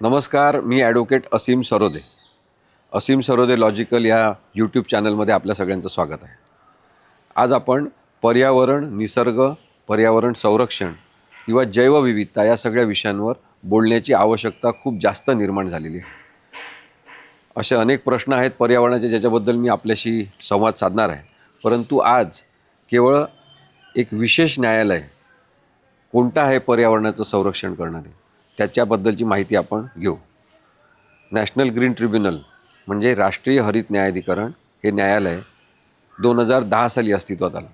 नमस्कार, मी ॲडव्होकेट असीम सरोदे. असीम सरोदे लॉजिकल या यूट्यूब चॅनलमध्ये आपल्या सगळ्यांचं स्वागत आहे. आज आपण पर्यावरण, निसर्ग, पर्यावरण संरक्षण किंवा जैवविविधता या सगळ्या विषयांवर बोलण्याची आवश्यकता खूप जास्त निर्माण झालेली आहे. असे अनेक प्रश्न आहेत पर्यावरणाचे ज्याच्याबद्दल मी आपल्याशी संवाद साधणार आहे. परंतु आज केवळ एक विशेष न्यायालय कोणतं आहे पर्यावरणाचं संरक्षण करणारे त्याच्याबद्दलची माहिती आपण घेऊ. नॅशनल ग्रीन ट्रिब्युनल म्हणजे राष्ट्रीय हरित न्यायाधिकरण हे न्यायालय 2010 साली अस्तित्वात आलं.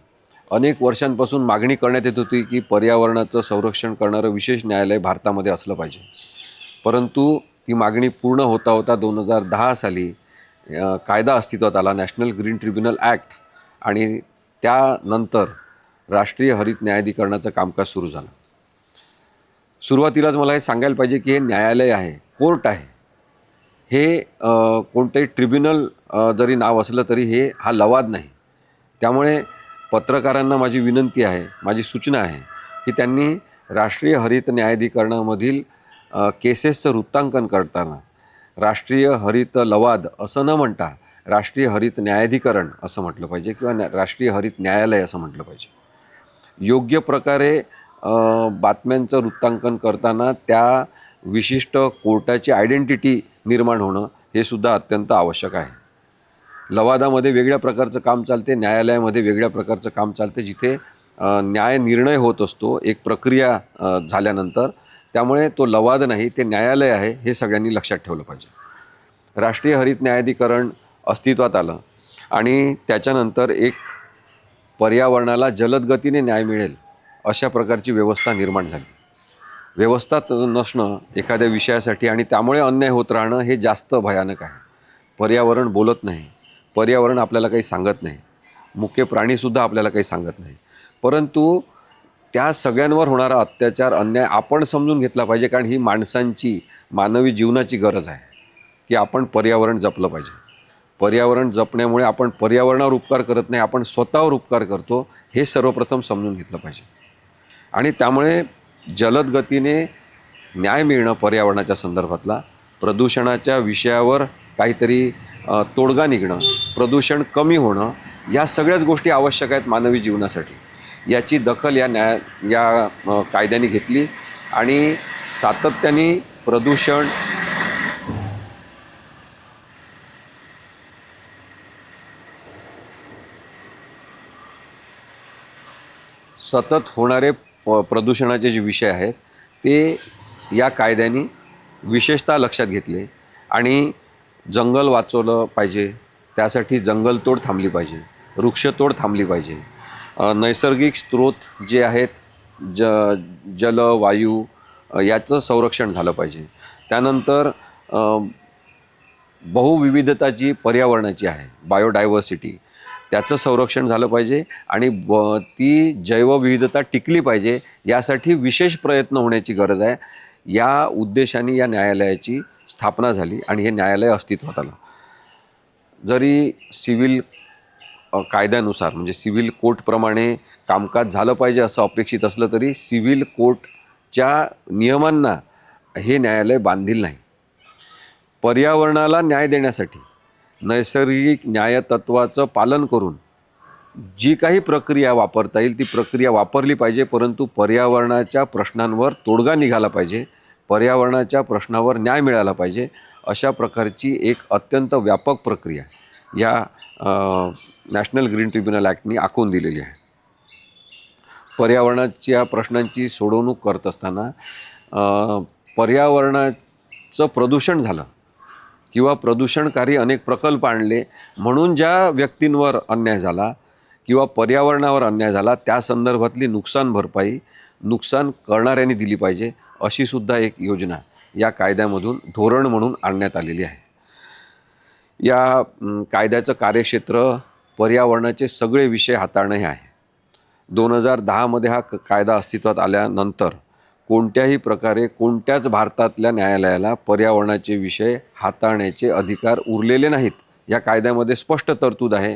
अनेक वर्षांपासून मागणी करण्यात येत होती की पर्यावरणाचं संरक्षण करणारं विशेष न्यायालय भारतामध्ये असलं पाहिजे. परंतु ती मागणी पूर्ण होता होता 2010 साली कायदा अस्तित्वात आला, नॅशनल ग्रीन ट्रिब्युनल ॲक्ट, आणि त्यानंतर राष्ट्रीय हरित न्यायाधिकरणाचं कामकाज सुरू झालं. सुरुवातीलाच मला हे सांगायला पाहिजे की हे न्यायालय आहे, कोर्ट आहे. हे कोणतेही ट्रिब्युनल जरी नाव असलं तरी हा लवाद नाही. त्यामुळे पत्रकारांना माझी विनंती आहे, माझी सूचना आहे की त्यांनी राष्ट्रीय हरित न्यायाधिकरणामधील केसेसचं वृत्तांकन करताना राष्ट्रीय हरित लवाद असं न म्हणता राष्ट्रीय हरित न्यायाधिकरण असं म्हटलं पाहिजे किंवा राष्ट्रीय हरित न्यायालय असं म्हटलं पाहिजे. योग्य प्रकारे बातम्यांचं वृत्तांकन करताना त्या विशिष्ट कोर्टाची आयडेंटिटी निर्माण होणं हे सुद्धा अत्यंत आवश्यक आहे. लवादामध्ये वेगळ्या प्रकारचं काम चालते, न्यायालयामध्ये वेगळ्या प्रकारचं काम चालते, जिथे न्याय निर्णय होत असतो एक प्रक्रिया झाल्यानंतर. त्यामुळे तो लवाद नाही, ते न्यायालय आहे हे सगळ्यांनी लक्षात ठेवलं पाहिजे. राष्ट्रीय हरित न्यायाधिकरण अस्तित्वात आलं आणि त्याच्यानंतर एक पर्यावरणाला जलद गतीने न्याय मिळेल अशा प्रकारची व्यवस्था निर्माण झाली. व्यवस्था नसणं एखाद्या विषयासाठी आणि त्यामुळे अन्याय होत राहणं हे जास्त भयानक आहे. पर्यावरण बोलत नाही, पर्यावरण आपल्याला काही सांगत नाही, मुके प्राणीसुद्धा आपल्याला काही सांगत नाही. परंतु त्या सगळ्यांवर होणारा अत्याचार, अन्याय आपण समजून घेतला पाहिजे, कारण ही माणसांची, मानवी जीवनाची गरज आहे की आपण पर्यावरण जपलं पाहिजे. पर्यावरण जपण्यामुळे आपण पर्यावरणावर उपकार करत नाही, आपण स्वतःवर उपकार करतो हे सर्वप्रथम समजून घेतलं पाहिजे. आणि त्यामुळे जलद गतीने न्याय मिळणं पर्यावरणाच्या संदर्भातला, प्रदूषणाच्या विषयावर काहीतरी तोडगा निघणं, प्रदूषण कमी होणं, या सगळ्याच गोष्टी आवश्यक आहेत मानवी जीवनासाठी. याची दखल या कायद्याने घेतली आणि सातत्याने प्रदूषण, सतत होणारे प्रदूषणाचे जे विषय आहेत ते या कायद्याने विशेषतः लक्षात घेतले. आणि जंगल वाचवलं पाहिजे, त्यासाठी जंगलतोड थांबली पाहिजे, वृक्षतोड थांबली पाहिजे, नैसर्गिक स्रोत जे आहेत जल, वायू, याचं संरक्षण झालं पाहिजे. त्यानंतर बहुविविधता जी पर्यावरणाची आहे, बायोडायव्हर्सिटी, त्याचं संरक्षण झालं पाहिजे आणि ती जैवविविधता टिकली पाहिजे, यासाठी विशेष प्रयत्न होण्याची गरज आहे. या उद्देशाने या न्यायालयाची स्थापना झाली आणि हे न्यायालय अस्तित्वात आलं. जरी सिव्हिल कायद्यानुसार म्हणजे सिव्हिल कोर्टप्रमाणे कामकाज झालं पाहिजे असं अपेक्षित असलं तरी सिव्हिल कोर्टच्या नियमांना हे न्यायालय बांधील नाही. पर्यावरणाला न्याय देण्यासाठी नैसर्गिक न्यायतत्वाचं पालन करून जी काही प्रक्रिया वापरता येईल ती प्रक्रिया वापरली पाहिजे, परंतु पर्यावरणाच्या प्रश्नांवर तोडगा निघाला पाहिजे, पर्यावरणाच्या प्रश्नावर न्याय मिळाला पाहिजे, अशा प्रकारची एक अत्यंत व्यापक प्रक्रिया या नॅशनल ग्रीन ट्रिब्युनल ॲक्टनी आखून दिलेली आहे. पर्यावरणाच्या प्रश्नांची सोडवणूक करत असताना पर्यावरणाचं प्रदूषण झालं किंवा प्रदूषणकारी अनेक प्रकल्प आणले म्हणून ज्या व्यक्तींवर अन्याय झाला किंवा पर्यावरणावर अन्याय झाला त्या संदर्भातली नुकसान भरपाई नुकसान करणाऱ्यांनी दिली पाहिजे, अशी सुद्धा एक योजना या कायद्यामधून धोरण म्हणून आणण्यात आलेली आहे. या कायद्याचं कार्यक्षेत्र पर्यावरणाचे सगळे विषय हाताळणं हे आहे. 2010 हा कायदा अस्तित्वात आल्यानंतर कोणत्याही प्रकारे कोणत्याच भारतातल्या न्यायालयाला पर्यावरणाचे विषय हाताळण्याचे अधिकार उरलेले नाहीत. या कायद्यामध्ये स्पष्ट तरतूद आहे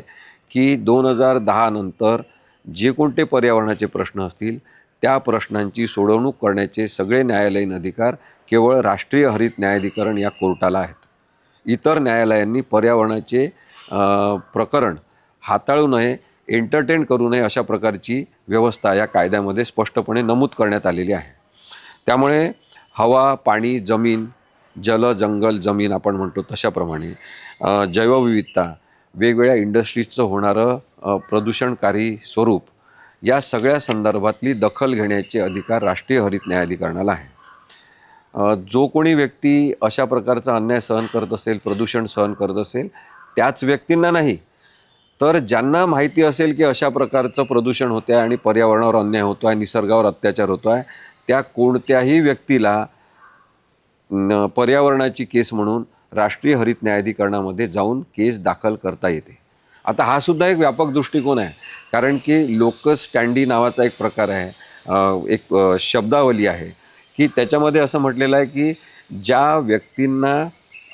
की 2010 नंतर जे कोणते पर्यावरणाचे प्रश्न असतील त्या प्रश्नांची सोडवणूक करण्याचे सगळे न्यायालयीन अधिकार केवळ राष्ट्रीय हरित न्यायाधिकरण या कोर्टाला आहेत. इतर न्यायालयांनी पर्यावरणाचे प्रकरण हाताळू नये, एंटरटेन करू नये अशा प्रकारची व्यवस्था या कायद्यामध्ये स्पष्टपणे नमूद करण्यात आलेली आहे. त्यामुळे हवा, पाणी, जमीन, जल, जंगल, जमीन आपण म्हणतो तशाप्रमाणे जैवविविधता, वेगवेगळ्या इंडस्ट्रीजचं होणारं प्रदूषणकारी स्वरूप या सगळ्या संदर्भातली दखल घेण्याचे अधिकार राष्ट्रीय हरित न्यायाधिकरणाला आहे. जो कोणी व्यक्ती अशा प्रकारचा अन्याय सहन करत असेल, प्रदूषण सहन करत असेल, त्याच व्यक्तींना नाही तर ज्यांना माहिती असेल की अशा प्रकारचं प्रदूषण होतं आहे आणि पर्यावरणावर अन्याय होतो आहे, निसर्गावर अत्याचार होतो आहे, त्या कोणत्याही व्यक्तीला पर्यावरणाची केस म्हणून राष्ट्रीय हरित न्यायाधिकरणामध्ये जाऊन केस दाखल करता येते. आता हा सुद्धा एक व्यापक दृष्टिकोन आहे, कारण की लोकस स्टँडी नावाचा एक प्रकार आहे, एक शब्दावली आहे की त्याच्यामध्ये असं म्हटलेलं आहे की ज्या व्यक्तींना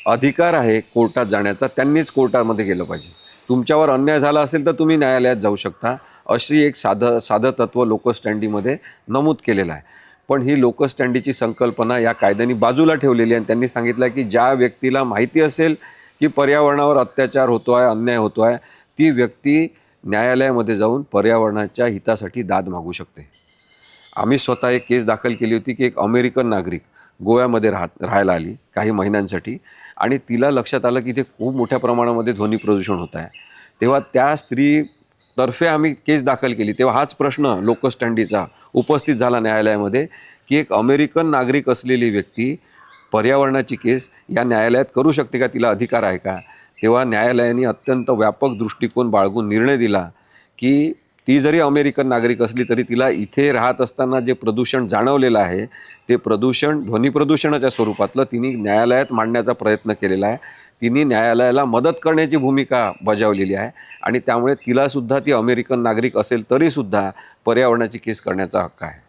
अधिकार आहे कोर्टात जाण्याचा त्यांनीच कोर्टामध्ये गेलं पाहिजे. तुमच्यावर अन्याय झाला असेल तर तुम्ही न्यायालयात जाऊ शकता, अशी एक साधं तत्त्व लोकस स्टँडीमध्ये नमूद केलेलं आहे. पण ही लोकस स्टँडीची संकल्पना या कायद्याने बाजूला ठेवलेली आहे आणि त्यांनी सांगितलं की ज्या व्यक्तीला माहिती असेल की पर्यावरणावर अत्याचार होतो आहे, अन्याय होतो आहे, ती व्यक्ती न्यायालयामध्ये जाऊन पर्यावरणाच्या हितासाठी दाद मागू शकते. आम्ही स्वतः एक केस दाखल केली होती की एक अमेरिकन नागरिक गोव्यामध्ये राहायला आली काही महिन्यांसाठी आणि तिला लक्षात आलं की इथे खूप मोठ्या प्रमाणामध्ये ध्वनी प्रदूषण होत आहे. तेव्हा त्या स्त्रीतर्फे आम्ही केस दाखल केली. तेव्हा हाच प्रश्न लोकस स्टँडीचा उपस्थित झाला न्यायालयामध्ये की एक अमेरिकन नागरिक असलेली व्यक्ती पर्यावरणाची केस या न्यायालयात करू शकते का, तिला अधिकार आहे का. तेव्हा न्यायालयाने अत्यंत व्यापक दृष्टिकोन बाळगून निर्णय दिला की ती जरी अमेरिकन नागरिक असली तरी तिला इथे राहत असताना जे प्रदूषण जाणवलेलं आहे ते प्रदूषण ध्वनी प्रदूषणाच्या स्वरूपातलं तिने न्यायालयात मांडण्याचा प्रयत्न केलेला आहे. तिने न्यायालयाला मदत करण्याची भूमिका बजावलेली आहे आणि त्यामुळे तिलासुद्धा ती अमेरिकन नागरिक असेल तरीसुद्धा पर्यावरणाची केस करण्याचा हक्क आहे.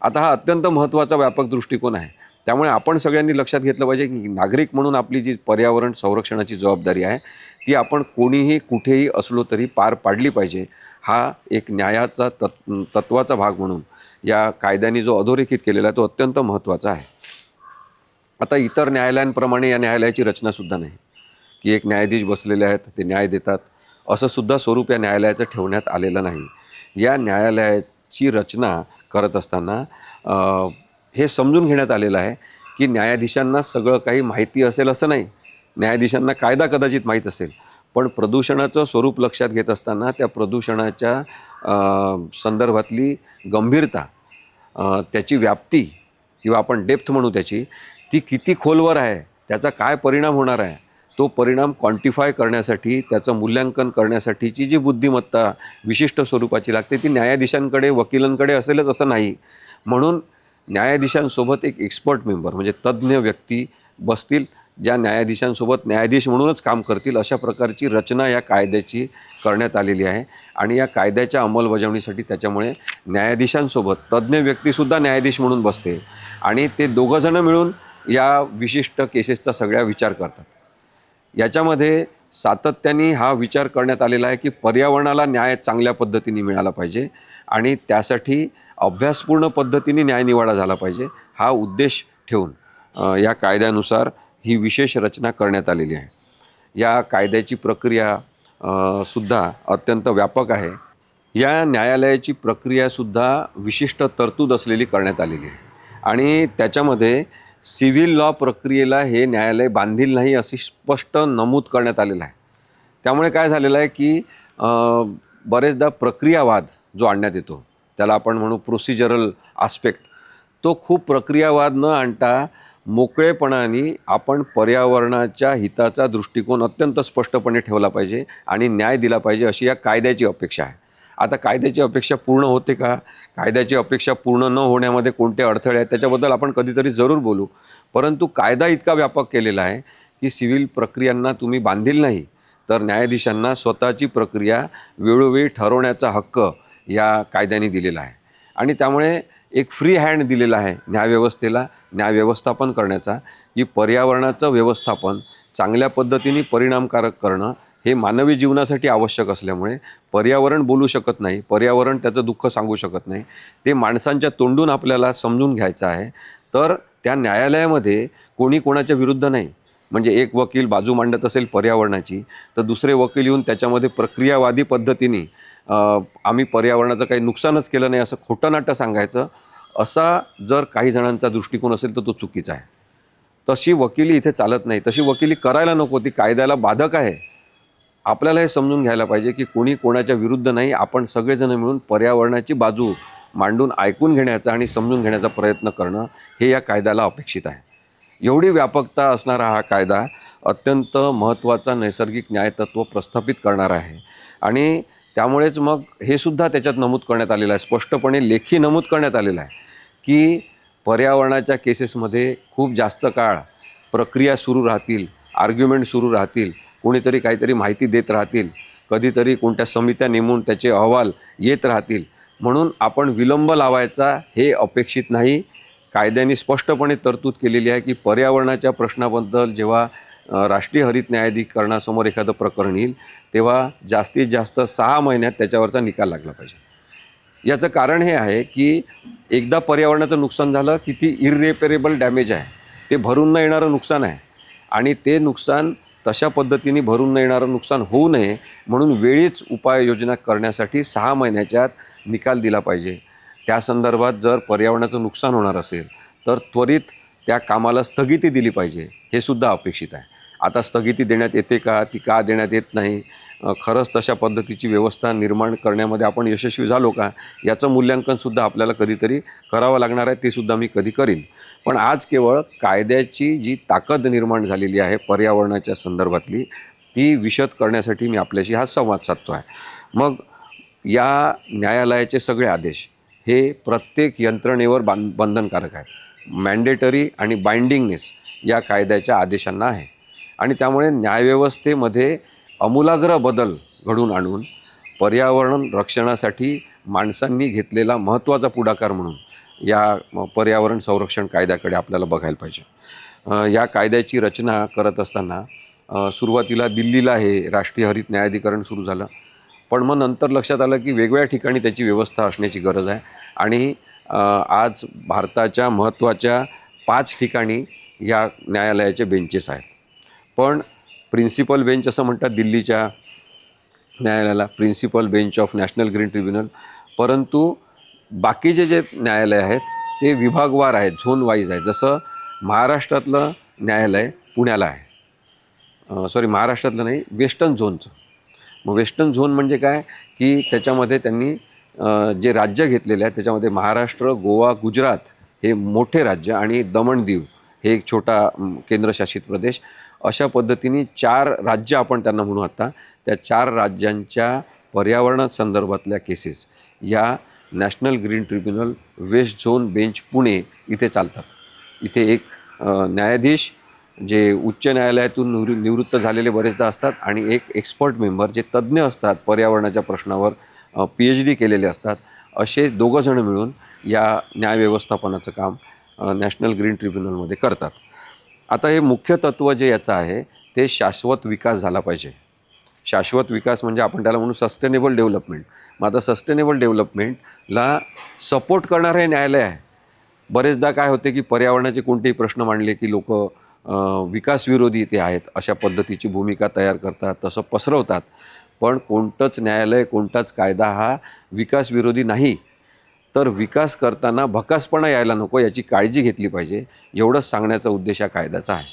आता हा अत्यंत महत्त्वाचा व्यापक दृष्टिकोन आहे. त्यामुळे आपण सगळ्यांनी लक्षात घेतलं पाहिजे की नागरिक म्हणून आपली जी पर्यावरण संरक्षणाची जबाबदारी आहे ती आपण कोणीही कुठेही असलो तरी पार पाडली पाहिजे. हा एक न्यायाचा तत्त्वाचा भाग म्हणून या कायद्याने जो अधोरेखित केलेला आहे तो अत्यंत महत्त्वाचा आहे. आता इतर न्यायालयांप्रमाणे या न्यायालयाची रचनासुद्धा नाही की एक न्यायाधीश बसलेले आहेत ते न्याय देतात, असं सुद्धा स्वरूप या न्यायालयाचं ठेवण्यात आलेलं नाही. या न्यायालयाची रचना करत असताना हे समजून घेण्यात आलेलं आहे की न्यायाधीशांना सगळं काही माहिती असेल असं नाही. न्यायाधीशांना कायदा कदाचित माहीत असेल, पण प्रदूषणाचं स्वरूप लक्षात घेत असताना त्या प्रदूषणाच्या संदर्भातली गंभीरता, त्याची व्याप्ती किंवा आपण डेप्थ म्हणू त्याची, ती किती खोलवर आहे, त्याचा काय परिणाम होणार आहे, तो परिणाम क्वांटिफाय करण्यासाठी त्याचं मूल्यांकन करण्यासाठीची जी बुद्धिमत्ता विशिष्ट स्वरूपाची लागते ती न्यायाधीशांकडे वकिलांकडे असेलच असं नाही. म्हणून न्यायाधीशांसोबत एक एक्सपर्ट मेंबर म्हणजे तज्ज्ञ व्यक्ती बसतील ज्या न्यायाधीशांसोबत न्यायाधीश म्हणूनच काम करतील अशा प्रकारची रचना या कायद्याची करण्यात आलेली आहे. आणि या कायद्याच्या अंमलबजावणीसाठी त्याच्यामुळे न्यायाधीशांसोबत तज्ज्ञ व्यक्तीसुद्धा न्यायाधीश म्हणून बसते आणि ते दोघंजणं मिळून या विशिष्ट केसेसचा सगळ्या विचार करतात. याच्यामध्ये सातत्याने हा विचार करण्यात आलेला आहे की पर्यावरणाला न्याय चांगल्या पद्धतीने मिळाला पाहिजे आणि त्यासाठी अभ्यासपूर्ण पद्धतीने न्यायनिवाडा झाला पाहिजे. हा उद्देश ठेवून या कायद्यानुसार ही विशेष रचना करण्यात आलेली आहे. या कायद्याची प्रक्रिया सुद्धा अत्यंत व्यापक आहे. या न्यायालयाची प्रक्रियासुद्धा विशिष्ट तरतूद असलेली करण्यात आलेली आहे आणि त्याच्यामध्ये सिव्हिल लॉ प्रक्रियेला हे न्यायालय बांधील नाही अशी स्पष्ट नमूद करण्यात आलेलं आहे. त्यामुळे काय झालेलं आहे की बरेचदा प्रक्रियावाद जो आणण्यात येतो त्याला आपण म्हणू प्रोसिजरल आस्पेक्ट, तो खूप प्रक्रियावाद न आणता मोकळेपणाने आपण पर्यावरणाच्या हिताचा दृष्टिकोन अत्यंत स्पष्टपणे ठेवला पाहिजे आणि न्याय दिला पाहिजे अशी या कायद्याची अपेक्षा आहे. आता कायद्याची अपेक्षा पूर्ण होते का, कायद्याची अपेक्षा पूर्ण न होण्यामध्ये कोणते अडथळे आहेत त्याच्याबद्दल आपण कधीतरी जरूर बोलू. परंतु कायदा इतका व्यापक केलेला आहे की सिव्हिल प्रक्रियांना तुम्ही बांधील नाही तर न्यायाधीशांना स्वतःची प्रक्रिया वेळोवेळी ठरवण्याचा हक्क या कायद्याने दिलेला आहे. आणि त्यामुळे एक फ्री हँड दिलेला आहे न्यायव्यवस्थेला न्यायव्यवस्थापन करण्याचा, की पर्यावरणाचं व्यवस्थापन चांगल्या पद्धतीने परिणामकारक करणं हे मानवी जीवनासाठी आवश्यक असल्यामुळे पर्यावरण बोलू शकत नाही, पर्यावरण त्याचं दुःख सांगू शकत नाही, ते माणसांच्या तोंडून आपल्याला समजून घ्यायचं आहे. तर त्या न्यायालयामध्ये कोणी कोणाच्या विरुद्ध नाही. म्हणजे एक वकील बाजू मांडत असेल पर्यावरणाची, तर दुसरे वकील येऊन त्याच्यामध्ये प्रक्रियावादी पद्धतीने आम्ही पर्यावरणाचं काही नुकसानच केलं नाही असं खोटं नाटं सांगायचं, असा जर काही जणांचा दृष्टिकोन असेल तर तो चुकीचा आहे. तशी वकिली इथे चालत नाही, तशी वकिली करायला नको, ती कायद्याला बाधक आहे. आपल्याला हे समजून घ्यायला पाहिजे की कोणी कोणाच्या विरुद्ध नाही, आपण सगळेजण मिळून पर्यावरणाची बाजू मांडून ऐकून घेण्याचा आणि समजून घेण्याचा प्रयत्न करणं हे या कायद्याला अपेक्षित आहे. एवढी व्यापकता असणारा हा कायदा अत्यंत महत्त्वाचा नैसर्गिक न्यायतत्व प्रस्थापित करणारा आहे आणि त्यामुळेच मग हे सुद्धा त्याच्यात नमूद करण्यात आलेलं आहे, स्पष्टपणे लेखी नमूद करण्यात आलेलं आहे की पर्यावरणाच्या केसेसमध्ये खूप जास्त काळ प्रक्रिया सुरू राहतील, आर्ग्युमेंट सुरू राहतील, कोणीतरी काहीतरी माहिती देत राहतील, कधीतरी कोणत्या समित्या नेमून त्याचे अहवाल येत राहतील, म्हणून आपण विलंब लावायचा हे अपेक्षित नाही. कायद्याने स्पष्टपणे तरतूद केलेली आहे की पर्यावरणाच्या प्रश्नाबद्दल जेव्हा राष्ट्रीय हरित न्यायाधिकरणासमोर एखादं प्रकरण येईल तेव्हा जास्तीत जास्त 6 महिन्यात त्याच्यावरचा निकाल लागला पाहिजे. याचं कारण हे आहे की एकदा पर्यावरणाचं नुकसान झालं की ती इररिपेरेबल डॅमेज आहे, ते भरून न येणारं नुकसान आहे आणि ते नुकसान तशा पद्धतीने भरून न येणारं नुकसान होऊ नये म्हणून वेळीच उपाययोजना करण्यासाठी 6 महिन्याच्या आत निकाल दिला पाहिजे. त्या संदर्भात जर पर्यावरणाचं नुकसान होणार असेल तर त्वरित त्या कामाला स्थगिती दिली पाहिजे, हे सुद्धा अपेक्षित आहे. आता स्थगिती देण्यात येते का, ती का देण्यात येत नाही, खरंच तशा पद्धतीची व्यवस्था निर्माण करण्यामध्ये आपण यशस्वी झालो का, याचं मूल्यांकनसुद्धा आपल्याला कधीतरी करावं लागणार आहे, ते सुद्धा मी कधी करीन. पण आज केवळ कायद्याची जी ताकद निर्माण झालेली आहे पर्यावरणाच्या संदर्भातली, ती विशद करण्यासाठी मी आपल्याशी हा संवाद साधतो आहे. मग या न्यायालयाचे सगळे आदेश हे प्रत्येक यंत्रणेवर बंधनकारक आहेत. मॅन्डेटरी आणि बाइंडिंगनेस या कायद्याच्या आदेशांना आहे आणि त्यामुळे न्यायव्यवस्थेमध्ये आमूलाग्र बदल घडवून आणून पर्यावरण रक्षणासाठी माणसांनी घेतलेला महत्त्वाचा पुढाकार म्हणून या पर्यावरण संरक्षण कायद्याकडे आपल्याला बघायला पाहिजे. या कायद्याची रचना करत असताना सुरुवातीला दिल्लीला हे राष्ट्रीय हरित न्यायाधिकरण सुरू झालं, पण मग नंतर लक्षात आलं की वेगवेगळ्या ठिकाणी त्याची व्यवस्था असण्याची गरज आहे आणि आज भारताच्या महत्त्वाच्या 5 ठिकाणी या न्यायालयाचे बेंचेस आहेत. पण प्रिन्सिपल बेंच असं म्हणतात दिल्लीच्या न्यायालयाला, principal bench of national green tribunal, परंतु बाकीचे जे न्यायालय आहेत ते विभागवार आहेत, झोन वाईज आहे. जसं महाराष्ट्रातलं न्यायालय पुण्याला आहे, महाराष्ट्रातलं नाही, वेस्टर्न झोनचं. मग वेस्टर्न झोन म्हणजे काय की त्याच्यामध्ये त्यांनी जे राज्य घेतलेले आहे त्याच्यामध्ये महाराष्ट्र, गोवा, गुजरात हे मोठे राज्य आणि दमण दीव हे एक छोटा केंद्रशासित प्रदेश, अशा पद्धतीने 4 राज्य आपण त्यांना म्हणू. आता त्या 4 राज्यांच्या पर्यावरणासंदर्भातल्या केसेस या national green tribunal waste zone bench Pune इथे चालतात. इथे एक न्यायाधीश जे उच्च न्यायालयातून निवृत्त झालेले बरेचदा असतात आणि एक एक्सपर्ट मेंबर जे तज्ज्ञ असतात, पर्यावरणाच्या प्रश्नावर PhD केलेले असतात, असे 2 जण मिळून या न्यायव्यवस्थापनाचं काम नॅशनल ग्रीन ट्रिब्युनलमध्ये करतात. आता हे मुख्य तत्त्व जे याचं आहे ते शाश्वत विकास झाला पाहिजे. शाश्वत विकास म्हणजे आपण त्याला म्हणू सस्टेनेबल डेव्हलपमेंट. मग आता सस्टेनेबल डेव्हलपमेंटला सपोर्ट करणारं हे न्यायालय आहे. बरेचदा काय होते की पर्यावरणाचे कोणतेही प्रश्न मांडले की लोक विकासविरोधी ते आहेत अशा पद्धतीची भूमिका तयार करतात, तसं पसरवतात. पण कोणतंच न्यायालय, कोणताच कायदा हा विकासविरोधी नाही. तर विकास करताना भकासपणा यायला नको याची काळजी घेतली पाहिजे, एवढंच सांगण्याचा उद्देश या कायद्याचा आहे.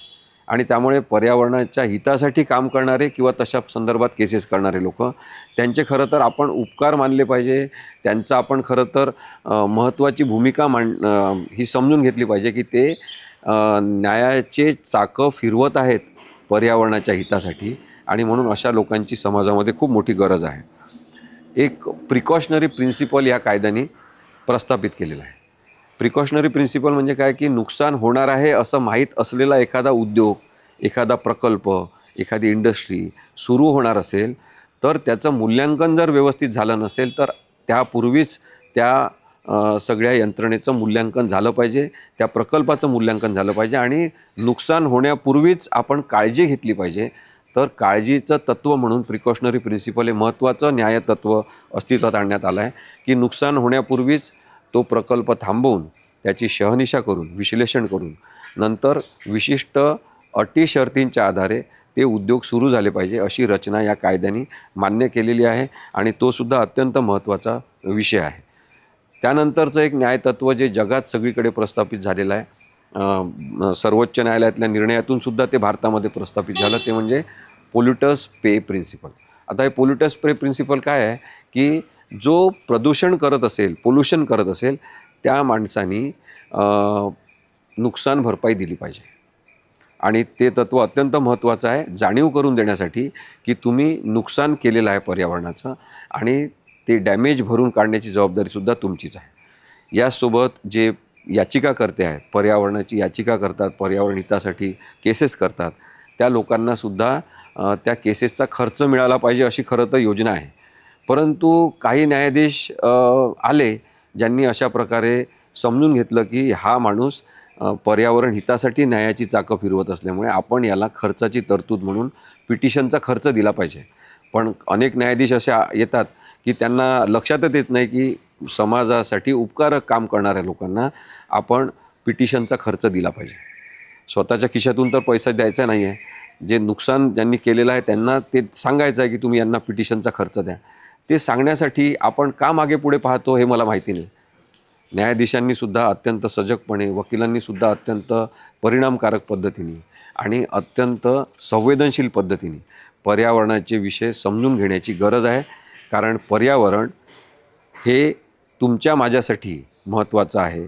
आणि त्यामुळे पर्यावरणाच्या हितासाठी काम करणारे किंवा तशा संदर्भात केसेस करणारे लोक, त्यांचे खरं तर आपण उपकार मानले पाहिजे. त्यांचं आपण खरं तर महत्त्वाची भूमिका ही समजून घेतली पाहिजे की ते न्यायाचे चाकं फिरवत आहेत पर्यावरणाच्या हितासाठी आणि म्हणून अशा लोकांची समाजामध्ये खूप मोठी गरज आहे. एक प्रिकॉशनरी प्रिन्सिपल या कायद्याने प्रस्थापित केलेला आहे. प्रिकॉशनरी प्रिन्सिपल म्हणजे काय की नुकसान होणार आहे असं माहीत असलेला एखादा उद्योग, एखादा प्रकल्प, एखादी इंडस्ट्री सुरू होणार असेल तर त्याचं मूल्यांकन जर व्यवस्थित झालं नसेल तर त्यापूर्वीच त्या सगळ्या यंत्रणेचं मूल्यांकन झालं पाहिजे, त्या प्रकल्पाचं मूल्यांकन झालं पाहिजे आणि नुकसान होण्यापूर्वीच आपण काळजी घेतली पाहिजे. तर काळजीचं तत्त्व म्हणून प्रिकॉशनरी प्रिन्सिपल हे महत्त्वाचं न्यायतत्त्व अस्तित्वात आणण्यात आलं आहे की नुकसान होण्यापूर्वीच तो प्रकल्प थांबवून त्याची शहानिशा करून विश्लेषण करून नंतर विशिष्ट अटी शर्तींच्या आधारे ते उद्योग सुरू झाले पाहिजे अशी रचना या कायद्याने मान्य केलेली आहे आणि तोसुद्धा अत्यंत महत्त्वाचा विषय आहे. त्यानंतरचं एक न्यायतत्त्व जे जगात सगळीकडे प्रस्थापित झालेलं आहे, सर्वोच्च न्यायालयातल्या निर्णयातून सुद्धा ते भारतामध्ये प्रस्थापित झालं, ते म्हणजे पोल्युटर्स पे प्रिन्सिपल. आता हे पोल्युटर्स पे प्रिन्सिपल काय आहे की जो प्रदूषण करत असेल, पोल्युशन करत असेल, त्या माणसानी नुकसान भरपाई दिली पाहिजे. आणि ते तत्त्व अत्यंत महत्त्वाचं आहे जाणीव करून देण्यासाठी की तुम्ही नुकसान केलेलं आहे पर्यावरणाचं आणि ते डॅमेज भरून काढण्याची जबाबदारीसुद्धा तुमचीच आहे. यासोबत जे याचिकाकर्ते आहेत, पर्यावरणाची याचिका करतात, पर्यावरण हितासाठी केसेस करतात, त्या लोकांनासुद्धा त्या केसेसचा खर्च मिळाला पाहिजे अशी खरं तर योजना आहे. परंतु काही न्यायाधीश आले ज्यांनी अशा प्रकारे समजून घेतलं की हा माणूस पर्यावरण हितासाठी न्यायाची चाकं फिरवत असल्यामुळे आपण याला खर्चाची तरतूद म्हणून पिटिशनचा खर्च दिला पाहिजे. पण अनेक न्यायाधीश असे येतात की त्यांना लक्षातच येत नाही की समाजासाठी उपकारक काम करणाऱ्या लोकांना आपण पिटिशनचा खर्च दिला पाहिजे. स्वतःच्या खिशातून तर पैसा द्यायचा नाही आहे, जे नुकसान ज्यांनी केलेलं आहे त्यांना ते सांगायचं आहे की तुम्ही यांना पिटिशनचा खर्च द्या. ते सांगण्यासाठी आपण का मागे पुढे पाहतो हे मला माहिती नाही. न्यायाधीशांनीसुद्धा अत्यंत सजगपणे, वकिलांनीसुद्धा अत्यंत परिणामकारक पद्धतीने आणि अत्यंत संवेदनशील पद्धतीने पर्यावरणाचे विषय समजून घेण्याची गरज आहे. कारण पर्यावरण हे तुमच्या माझ्यासाठी महत्त्वाचं आहे.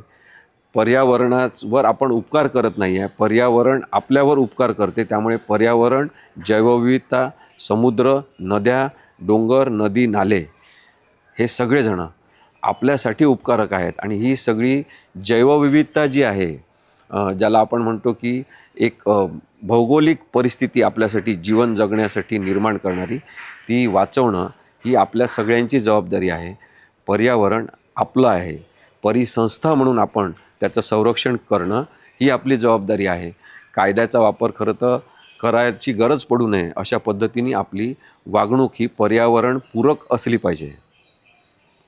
पर्यावरणावर आपण उपकार करत नाही आहे, पर्यावरण आपल्यावर उपकार करते. त्यामुळे पर्यावरण, जैवविविधता, समुद्र, नद्या, डोंगर, नदी, नाले हे सगळेजणं आपल्यासाठी उपकारक आहेत. आणि ही सगळी जैवविविधता जी आहे, ज्याला आपण म्हणतो की एक भौगोलिक परिस्थिती आपल्यासाठी जीवन जगण्यासाठी निर्माण करणारी, ती वाचवणं ही आपल्या सगळ्यांची जबाबदारी आहे. पर्यावरण आपलं आहे, परिसंस्था म्हणून आपण त्याचं संरक्षण करणं ही आपली जबाबदारी आहे. कायद्याचा वापर खरं तर करायची गरज पडू नये अशा पद्धतीने आपली वागणूक ही पर्यावरणपूरक असली पाहिजे.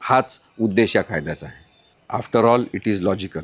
हाच उद्देश या कायद्याचा आहे. After all it is logical.